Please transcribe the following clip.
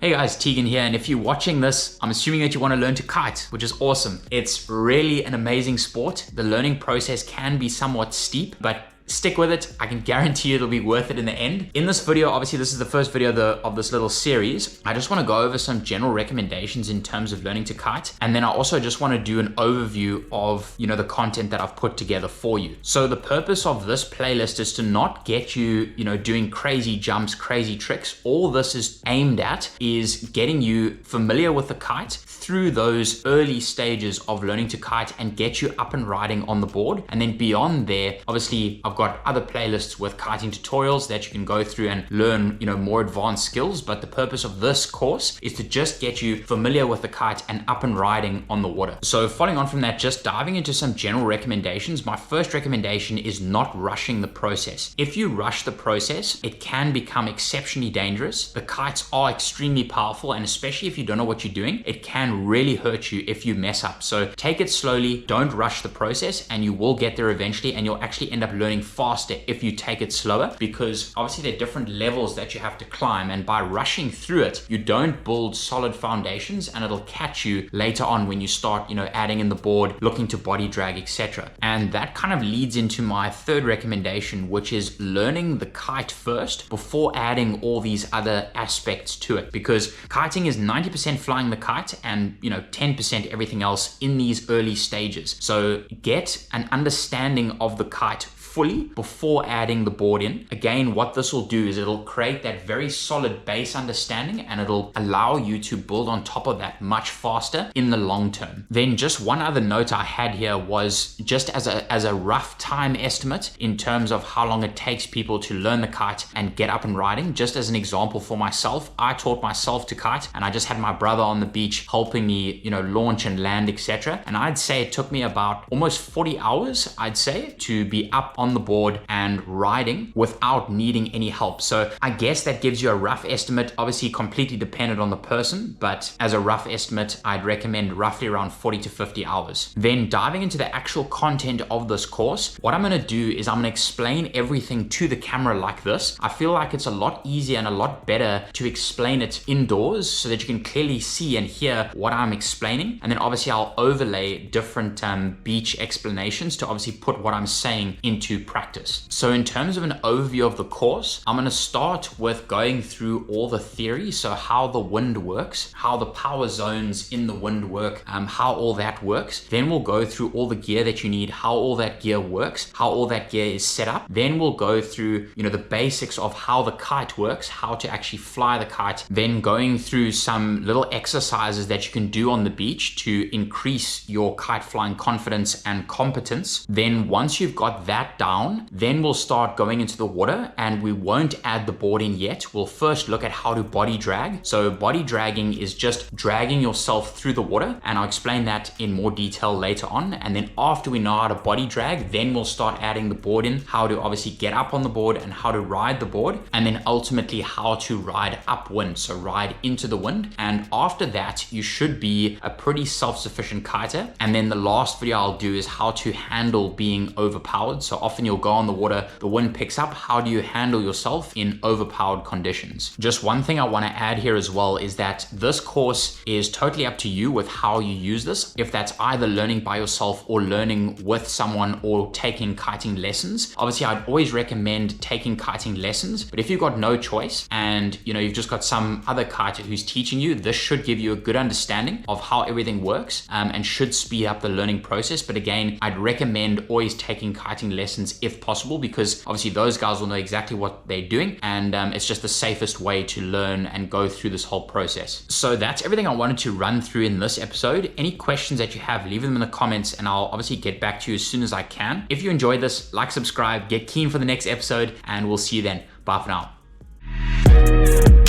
Hey guys, Tegan here, and if you're watching this, I'm assuming that you want to learn to kite, which is awesome. It's really an amazing sport. The learning process can be somewhat steep, but stick with it. I can guarantee you it'll be worth it in the end. In this video, obviously this is the first video of this little series. I just want to go over some general recommendations in terms of learning to kite. And then I also just want to do an overview of, the content that I've put together for you. So the purpose of this playlist is to not get you, doing crazy jumps, crazy tricks. All this is aimed at is getting you familiar with the kite through those early stages of learning to kite and get you up and riding on the board. And then beyond there, obviously I've got other playlists with kiting tutorials that you can go through and learn, more advanced skills. But the purpose of this course is to just get you familiar with the kite and up and riding on the water. So following on from that, just diving into some general recommendations. My first recommendation is not rushing the process. If you rush the process, it can become exceptionally dangerous. The kites are extremely powerful, and especially if you don't know what you're doing, it can really hurt you if you mess up. So take it slowly, don't rush the process, and you will get there eventually, and you'll actually end up learning faster if you take it slower, because obviously there are different levels that you have to climb, and by rushing through it, you don't build solid foundations, and it'll catch you later on when you start, adding in the board, looking to body drag, etc. And that kind of leads into my third recommendation, which is learning the kite first before adding all these other aspects to it, because kiting is 90% flying the kite and 10% everything else in these early stages. So get an understanding of the kite fully before adding the board in. Again, what this will do is it'll create that very solid base understanding, and it'll allow you to build on top of that much faster in the long term. Then just one other note I had here was just as a rough time estimate in terms of how long it takes people to learn the kite and get up and riding. Just as an example for myself, I taught myself to kite, and I just had my brother on the beach helping me, launch and land, etc. And I'd say it took me about almost 40 hours, I'd say, to be up on the board and riding without needing any help. So I guess that gives you a rough estimate, obviously completely dependent on the person, but as a rough estimate, I'd recommend roughly around 40 to 50 hours. Then diving into the actual content of this course, what I'm going to do is I'm going to explain everything to the camera like this. I feel like it's a lot easier and a lot better to explain it indoors so that you can clearly see and hear what I'm explaining. And then obviously I'll overlay different beach explanations to obviously put what I'm saying into practice. So in terms of an overview of the course, I'm going to start with going through all the theory. So how the wind works, how the power zones in the wind work, how all that works. Then we'll go through all the gear that you need, how all that gear works, how all that gear is set up. Then we'll go through, the basics of how the kite works, how to actually fly the kite. Then going through some little exercises that you can do on the beach to increase your kite flying confidence and competence. Then once you've got that down, then we'll start going into the water, and we won't add the board in yet. We'll first look at how to body drag. So body dragging is just dragging yourself through the water, and I'll explain that in more detail later on. And then after we know how to body drag, then we'll start adding the board in, how to obviously get up on the board and how to ride the board, and then ultimately how to ride upwind, so ride into the wind. And after that, you should be a pretty self-sufficient kiter. And then the last video I'll do is how to handle being overpowered. So often you'll go on the water, the wind picks up. How do you handle yourself in overpowered conditions? Just one thing I want to add here as well is that this course is totally up to you with how you use this. If that's either learning by yourself or learning with someone or taking kiting lessons. Obviously, I'd always recommend taking kiting lessons, but if you've got no choice and you've just got some other kiter who's teaching you, this should give you a good understanding of how everything works and should speed up the learning process. But again, I'd recommend always taking kiting lessons if possible, because obviously those guys will know exactly what they're doing, and it's just the safest way to learn and go through this whole process. So that's everything I wanted to run through in this episode. Any questions that you have, leave them in the comments, and I'll obviously get back to you as soon as I can. If you enjoyed this, like, subscribe, get keen for the next episode, and we'll see you then. Bye for now.